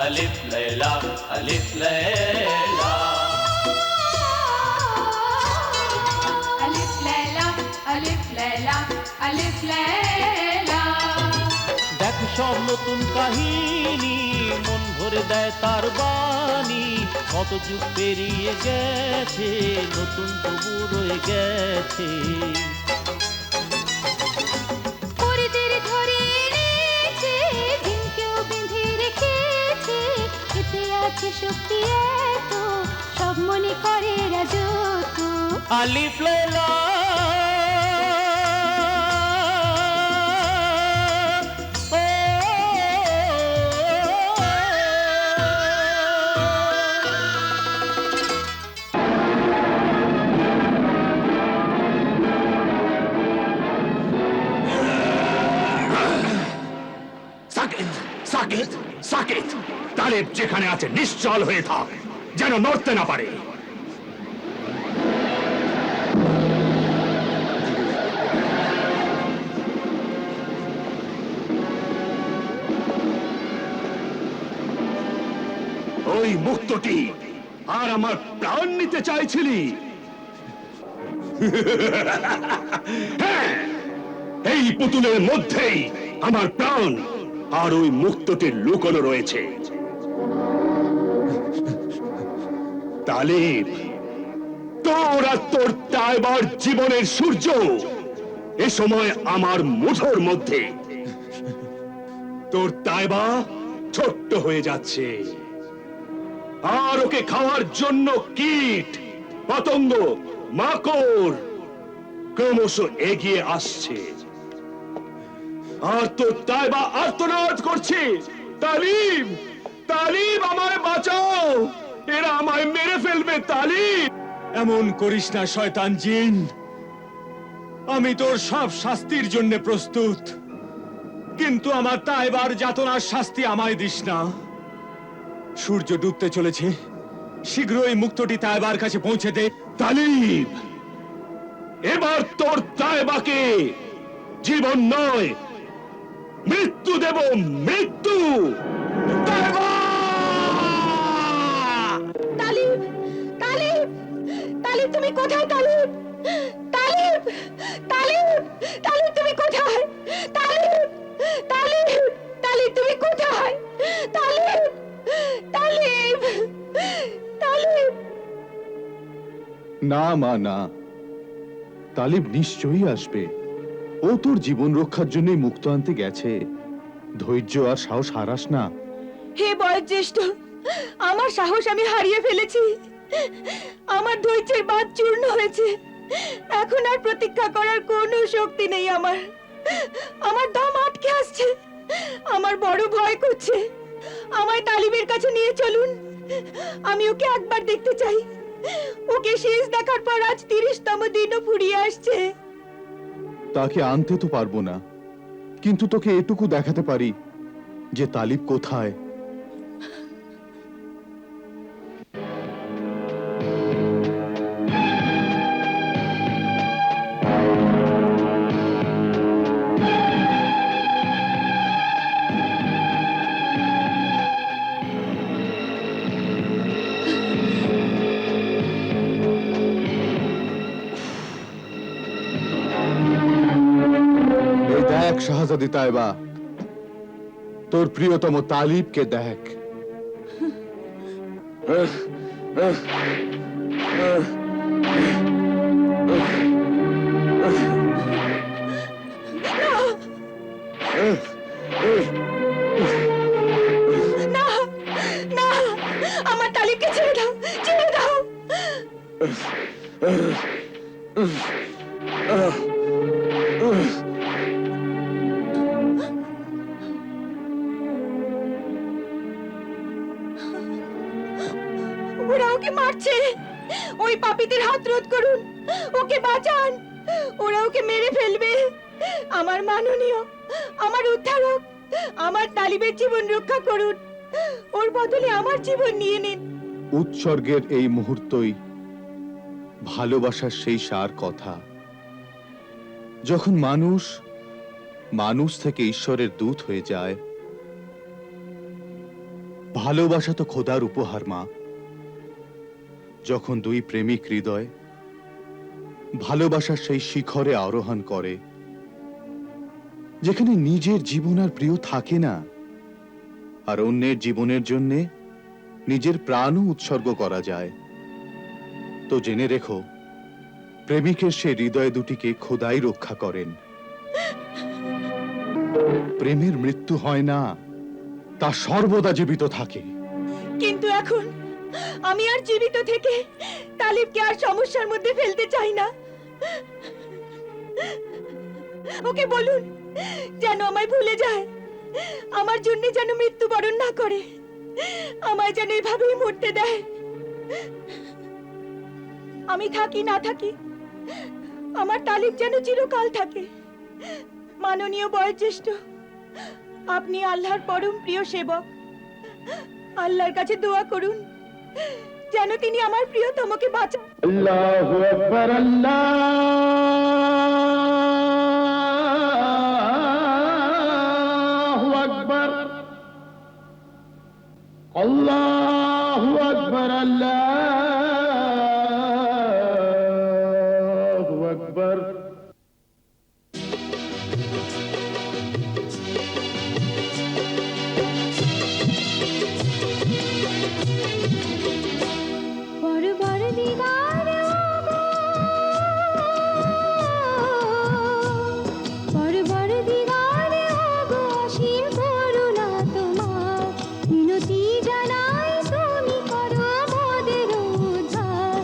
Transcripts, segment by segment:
अलिफ लैला अलिफ लैला अलिफ लैला अलिफ लैला अलिफ लैला। দেখ সব নতুন কাহিনী মন ভরে দেয় তার বাণী কত যুগ পেরিয়ে গেছে নতুন তবু রয়ে গেছে পরিদের ধরে এনেছে দিনকেও বেঁধে রেখেছে এতে আছে শক্তি এত সব মনে করে রাজত্ব। আলিফ লাইলা সাকিত সাকিত তালেব যেখানে আছে নিশ্চল হয়ে থাক যেন নড়তে না পারে। ওই মুক্তটি আর আমার প্রাণ নিতে চাইছিলি? হ্যাঁ, এই পুতুলের মধ্যেই আমার প্রাণ আর ওই মুক্তটির লুকোনো রয়েছে। তালিব, তোর আর তোর তাইবার জীবনের সূর্য এ সময় আমার মুঠোর মধ্যে। তোর তাইবা ছোট্ট হয়ে যাচ্ছে আর ওকে খাওয়ার জন্য কীট পতঙ্গ মাকড় ক্রমশ এগিয়ে আসছে আর তোর তাইবা আর্তনাদ করছে, তালিব তালিব আমায় বাঁচাও, এরা আমায় মেরে ফেলবে। তালিব, এমন করিস না শয়তান জিন, আমি তোর সব শাস্তির জন্য প্রস্তুত, কিন্তু আমার তাইবার যাতনার শাস্তি আমায় দিস না। সূর্য ডুবতে চলেছে, শীঘ্রই মুক্তটি তাইবার কাছে পৌঁছে দে। তালিব, এবার তোর তাইবাকে জীবন নয় মৃত্যু দেব, মৃত্যু। তাইবা! তালিব তালিব তালিব তুমি কোথায়? তালিব তালিব তালিব তালিব তুমি কোথায়? তালিব তালিব তালিব তুমি কোথায়? তালিব তালিব তালিব। না মা না, তালিব নিশ্চয়ই আসবে। ও তোর জীবন রক্ষার জন্যই মুক্ত আনতে গেছে। ধৈর্য আর সাহস হারাস না। হে বয়োজ্যেষ্ঠ, আমার সাহস আমি হারিয়ে ফেলেছি, আমার ধৈর্যের বাঁধ চূর্ণ হয়েছে, এখন আর প্রতীক্ষা করার কোনো শক্তি নেই আমার। আমার দম আটকে আসছে, আমার বড় ভয় করছে। আমায় তালিবের কাছে নিয়ে চলুন, আমি ওকে একবার দেখতে চাই। ওকে শেষ দেখার পর আজ 30তম দিনও ফুরিয়ে আসছে। তাকে আনতে তো পারবো না, কিন্তু তোকে এটুকু দেখাতে পারি যে তালিব কোথায়। দেখ শাহজাদি তাইবা, তোর প্রিয়তম তালিবকে দেখ। না না, আমার তালিবকে ছেড়ে দাও, ছেড়ে দাও। ওরা ওকে মারছে, ওই পাপীদের হাত রোধ করুন, ওকে বাঁচান, ওরা ওকে মেরে ফেলবে। আমার মাননীয়, আমার উদ্ধারক, আমার তালিবের জীবন রক্ষা করুন, ওর বদলে আমার জীবন নিয়ে নিন। উৎসর্গের এই মুহূর্তই ভালোবাসার সেই সার কথা। যখন মানুষ মানুষ থেকে ঈশ্বরের দূত হয়ে যায়, ভালোবাসা তো খোদার উপহার মা। যখন দুই প্রেমিক হৃদয় ভালোবাসার সেই শিখরে আরোহণ করে, যেখানে নিজের জীবন আর প্রিয় থাকে না, আর অন্যের জীবনের জন্য নিজের প্রাণও উৎসর্গ করা যায়, তো জেনে রেখো প্রেমিকের সে হৃদয় দুটিকে খোদাই রক্ষা করেন। প্রেমের মৃত্যু হয় না, তা সর্বদা জীবিত থাকে। কিন্তু এখন আমি আর জীবিত থেকে তালিবকে আর সমস্যার মধ্যে ফেলতে চাই না। ওকে বলুন যেন আমায় ভুলে যায়, আমার জন্য যেন মৃত্যুবরণ না করে, আমায় যেন এভাবেই মরতে দেয়। আমি থাকি না থাকি, আমার তালিব যেন চিরকাল থাকে। মাননীয় বয়োজ্যেষ্ঠ, আপনি আল্লাহর পরম প্রিয় সেবক, আল্লাহর কাছে দোয়া করুন যেন তিনি আমার প্রিয়তমকে বাঁচান। আল্লাহু আকবার, আল্লাহু আকবার, আল্লাহু আকবার, আল্লাহু আকবার। পরবার দিগার ওগো, পরবার দিগার ওগো, অসীম করুণা তোমার, মিনতি জানাই তুমি করো মোদের উদ্ধার।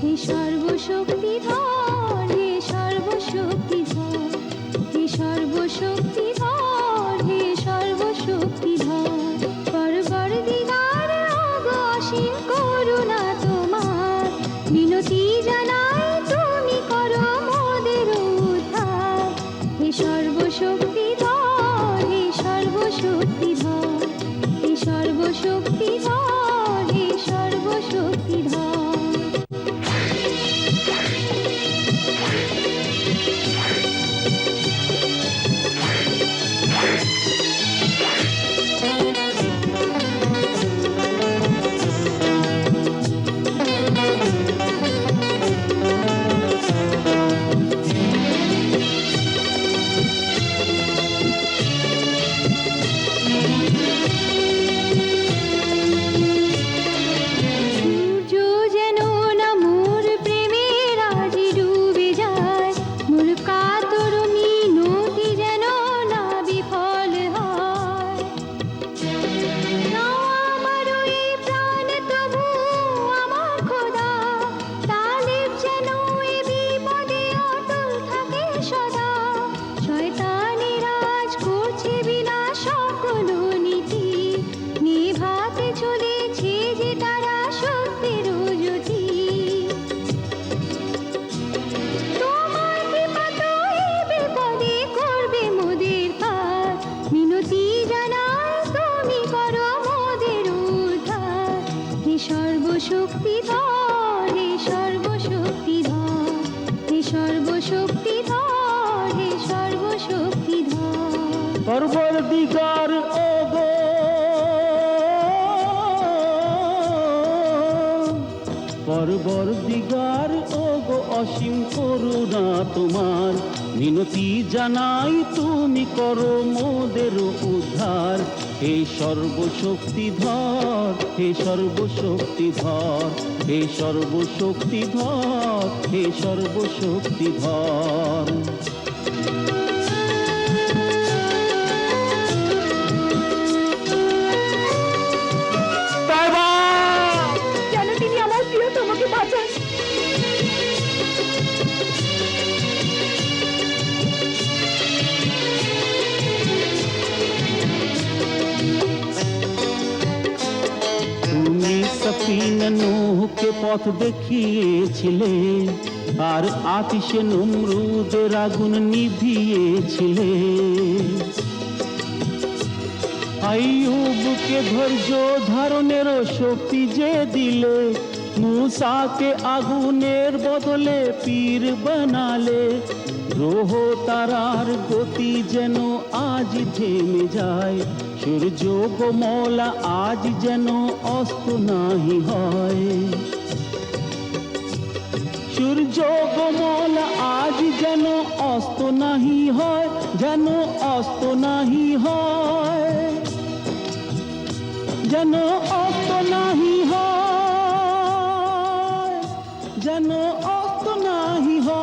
হে সর্বশক্তিধর, হে সর্বশক্তিধর, হে সর্বশক্তিধর, হে সর্বশক্তিধর। পরবার দিগার ওগো, অসীম করুণা তোমার, মিনতি জানাই তুমি করো মোদের উদ্ধার। হে সর্বশক্তিধর, হে সর্বশক্তিধর, হে সর্বশক্তিধর, হে সর্বশক্তিধর। সূর্য যেন না মোর প্রেমের আজি ডুবে যায়, মোর কাতর মিনতি যেন না বিফল হয়। নাও আমার ওই প্রাণ তবু আমার খোদা, তালিব যেন এ বিপদে অটল থাকে সদা। শয়তানি রাজ করছে বিনাশ সকল নীতি, নিভাতে চলেছে যে তারা শক্তির জ্যোতি। তোমার কৃপা তো এই বিপদে করবে মোদের পার, মিনতি জানাই তুমি করো মোদের উদ্ধার। হে সর্বশক্তিধর, হে সর্বশক্তিধর, হে সর্বশক্তিধর, হে সর্বশক্তিধর। পরবর্তীকার ওগো, পরবর্তীকার ওগো, অসীম করুণা তোমার, মিনতি জানাই তুমি করো মোদের উদ্ধার। হে সর্বশক্তিধর, হে সর্বশক্তিধর, হে সর্বশক্তিধর, হে সর্বশক্তিধর। যেন তিনি আমার প্রিয়তমকে বাঁচান। তুমি সফিনা নূহকে পথ দেখিয়েছিলে, আর আতিশে নমরুদের আগুন নিভিয়েছিলে। আইয়ুবকে ধৈর্য ধারণের শক্তি যে দিলে, मूसाके আগুনের বদলে পীর বানালে। গ্রহ তারার গতি যেন আজ থেমে যায়, সূর্য কোমলা আজ যেন অস্ত নাহি হয়, সূর্য কোমলা আজ যেন অস্ত নাহি হয়, যেন অস্ত নাহি হয়, যেন অস্ত নাহি হয়, যেন অস্ত নাহি হয়।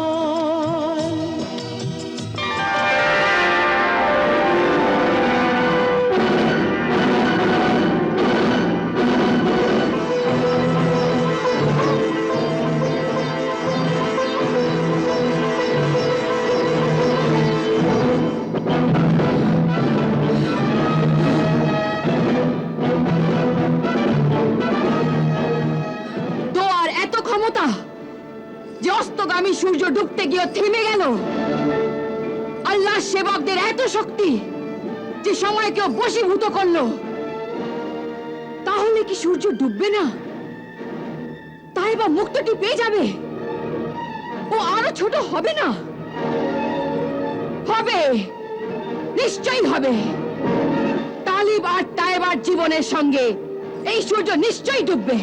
তোর এত ক্ষমতা যে অস্তগামী সূর্য ডুবতে গিয়ে থেমে গেল, আল্লাহর সেবকদের এত শক্তি যে সময়কেও বশীভূত করলো, তাহলে কি সূর্য ডুববে না? তাই বা মুক্তটি পেয়ে যাবে? ও আরো ছোট হবে না? হবে, নিশ্চয়ই হবে। তালিব আর তায়েবার জীবনের সঙ্গে এই সূর্য নিশ্চয়ই ডুববে।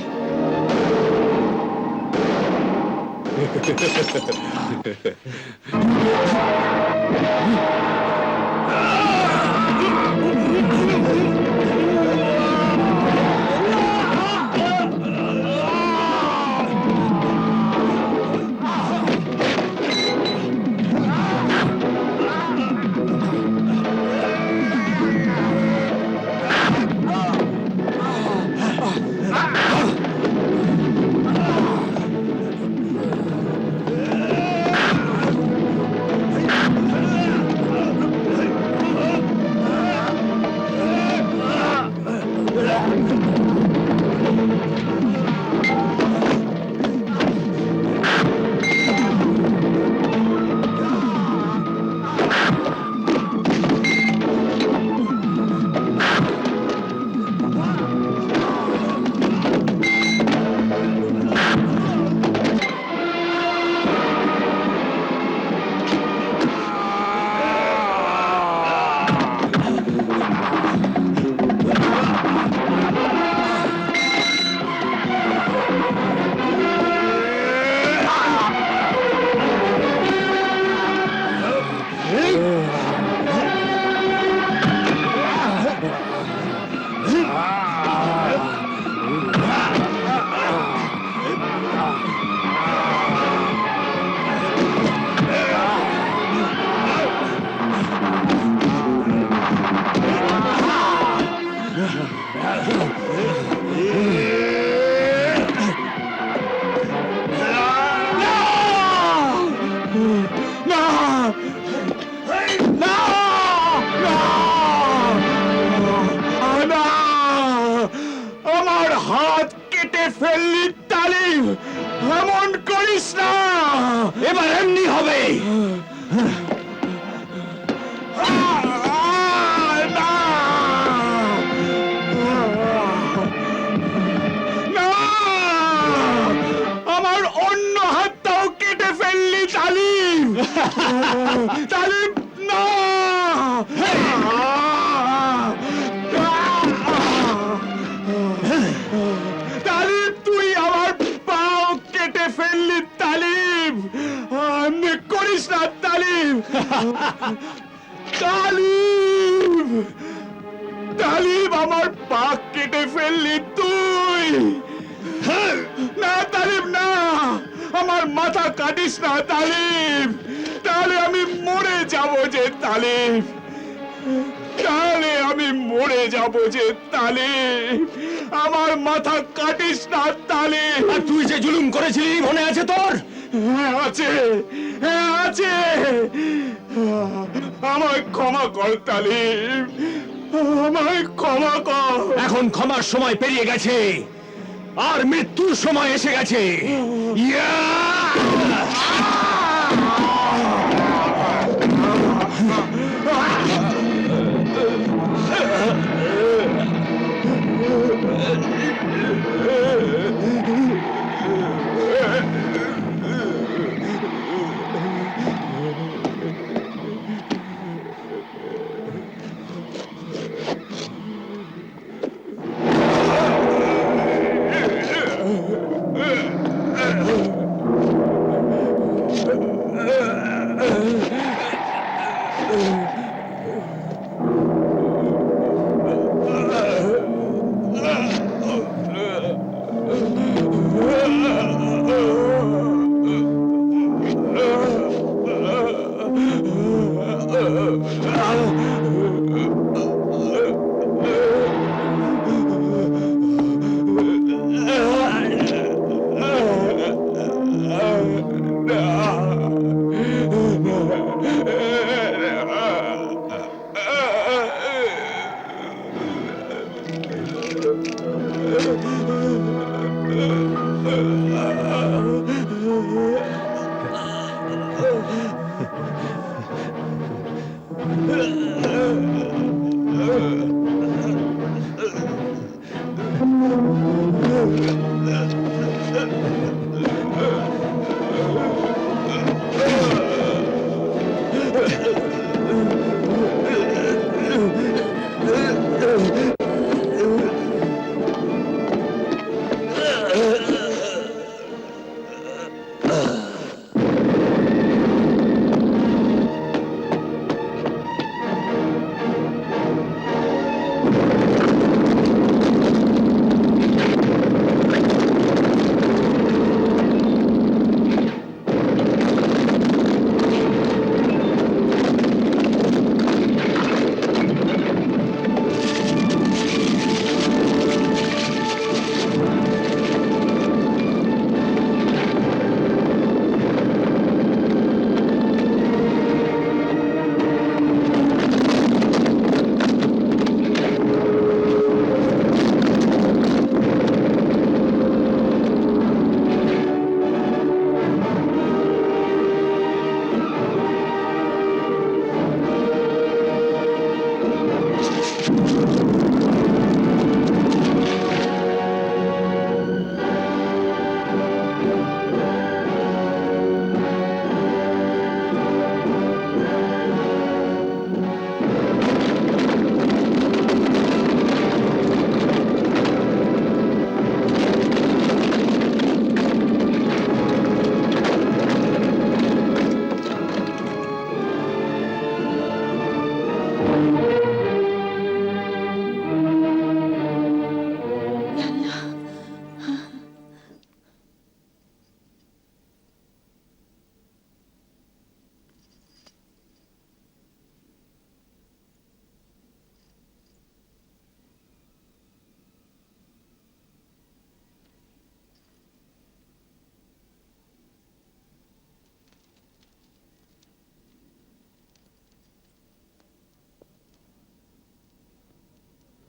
আমার হাত কেটে ফেললি তালিম, এমন করিস না। এবার এমনি হবে। আমার অন্য হাতটাও কেটে ফেললি তালিম। তালিম না। তালিম তুই আমার পাও কেটে ফেললি তালিম, এমনি করিস না তালিম। তালিম, তালিম আমার পা কেটে ফেললি তুই। না তালিম না, আমার মাথা কাটিস না তালিম, তাহলে আমি মরে যাব যে তালিম, তাহলে আমি মরে যাব যে তালিম। আমার মাথা কাটিস না তালিম। আর তুই যে জুলুম করেছিলি মনে আছে তোর? হ্যাঁ আছে, হ্যাঁ আছে। আমায় ক্ষমা কর তালিম, আমায় ক্ষমা কর। এখন ক্ষমার সময় পেরিয়ে গেছে, আর মৃত্যুর সময় এসে গেছে। ইয়া!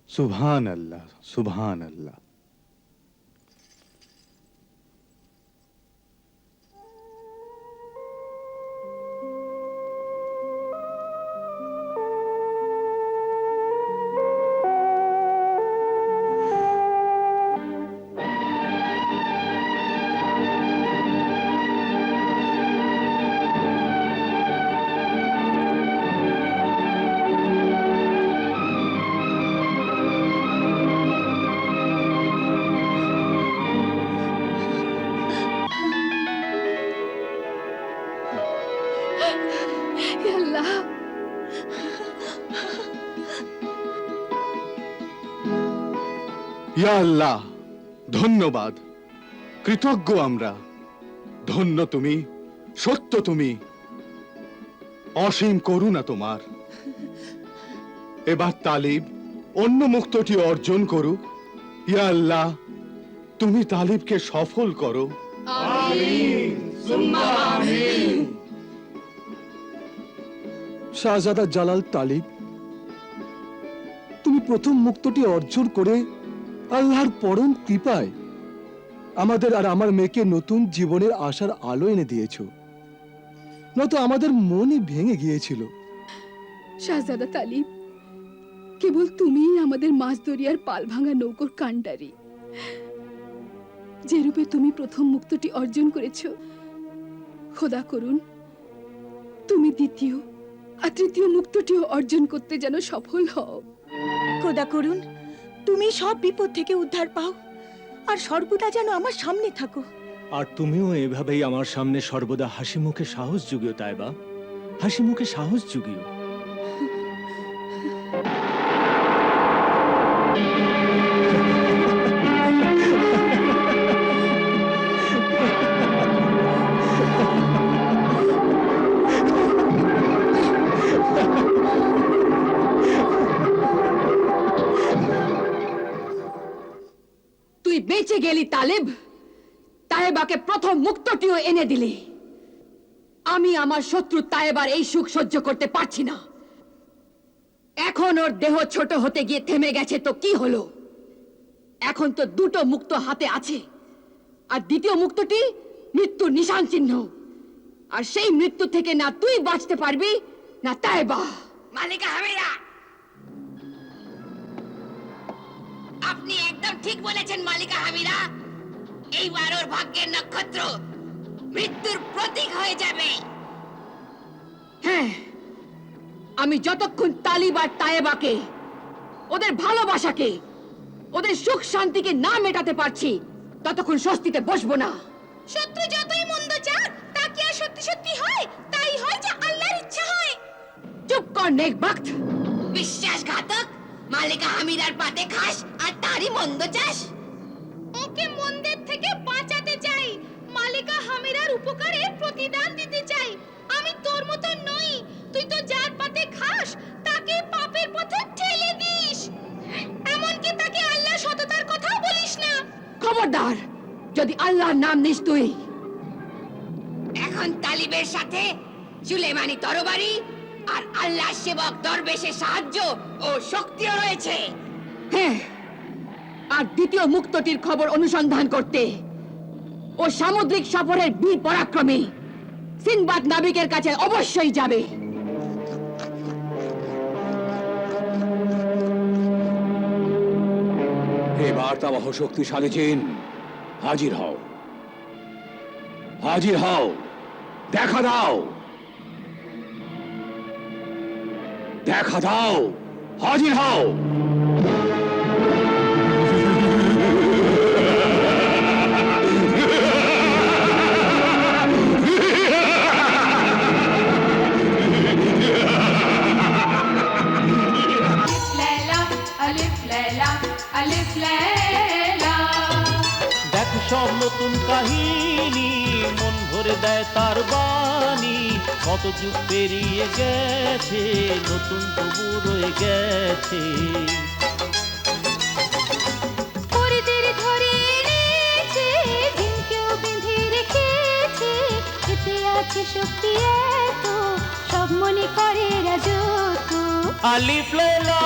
সুবহান আল্লাহ, সুবহান আল্লাহ। হে আল্লাহ, ইয়া আল্লাহ, ধন্যবাদ, কৃতজ্ঞ আমরা। ধন্য তুমি, সত্য তুমি, অসীম করুণা তোমার। এবার তালিব অন্য মুক্তটি অর্জন করুক। ইয়া আল্লাহ, তুমি তালিবকে সফল করো। শাহজাদা জালাল তালিব, তুমি প্রথম মুক্তটি অর্জন করে আল্লাহর পরম কৃপায় আমাদের আর আমার মেয়েকে নতুন জীবনের আশার আলো এনে দিয়েছো। নয়তো আমাদের মনই ভেঙে গিয়েছিল। শাহজাদা তালিব, কেবল তুমিই আমাদের মাছ দরিয়ার পাল ভাঙা নৌকোর কাণ্ডারি। যে রূপে তুমি প্রথম মুক্তটি অর্জন করেছো, খোদা করুন তুমি দ্বিতীয় আর তৃতীয় মুক্তটিও অর্জন করতে যেন সফল হও। খোদা করুন তুমি সব বিপদ থেকে উদ্ধার পাও, আর সর্বদা যেন আমার সামনে থাকো। আর তুমিও এভাবেই আমার সামনে সর্বদা হাসি মুখে সাহস জুগিও তাইবা, হাসি মুখে সাহস জুগিও। তুই বেঁচে গেলি তালেব, তায়েবাকে প্রথম মুক্তটিও এনে দিলি। আমি আমার শত্রু তায়েবার এই সুখ সহ্য করতে পারছি না। এখন ওর দেহ ছোট হতে গিয়ে থেমে গেছে তো কি হলো? এখন তো দুটো মুক্ত হাতে আছে, আর দ্বিতীয় মুক্তটি মৃত্যুর নিশান চিহ্ন। আর সেই মৃত্যু থেকে না তুই বাঁচতে পারবি না তায়েবা। মালিকা হামিরা, আপনি একদম ঠিক বলেছেন মালিকা হামিরা। এইবার ওর ভাগ্যের নক্ষত্র মৃত্যুর প্রতীক হয়ে যাবে। হ্যাঁ, আমি যতক্ষণ তালিব আর তায়েবাকে, ওদের ভালোবাসাকে, ওদের সুখ শান্তিকে না মেটাতে পারছি, ততক্ষণ স্বস্তিতে বসবো না। শত্রু যতই মন্দ চাক, তা কি আর সত্যি সত্যি হয়? তাই হয় যে আল্লাহর ইচ্ছা হয়। চুপ কর নেকবাক্ত। বিশ্বাসঘাতক, মালিকা হামিরার পাতে খাস আর তারই মন্দ চাস। ওকে মন্দের থেকে বাঁচাতে চাই, মালিকা হামিরার উপকারে প্রতিদান দিতে চাই। আমি তোর মতো নই, তুই তো যার পাতে খাস তাকে পাপের পথে ঠেলে দিস, এমনকি তাকে আল্লাহ সততার কথাও বলিস না। খবরদার, যদি আল্লাহর নাম নিস তুই। এখন তালিবের সাথে সুলেমানি তরবারি আর আল্লাহ সেবক দরবেশের সাহায্য ও শক্তিও রয়েছে। হ্যাঁ, আর দ্বিতীয় মুক্তটির খবর অনুসন্ধান করতে ও সামুদ্রিক সফরের বীর পরাক্রমী সিনবাদ নাবিকের কাছে অবশ্যই যাবে। হে বার্তাবহ শক্তিশালী জিন, হাজির হও, হাজির হও, দেখা দাও, দেখা দাও, হাজির হও। দেখো সব নতুন কাহিনী, মন ভরে দেয় তার বাণী। কত যুগ পেরিয়ে গেছে, নতুন তবু রয়ে গেছে। পরিদের ধরে এনেছে, দিনকেও বেঁধে রেখেছে। এতে আছে শক্তি এত, সব মনে করে রাজত্ব। আলিফ লাইলা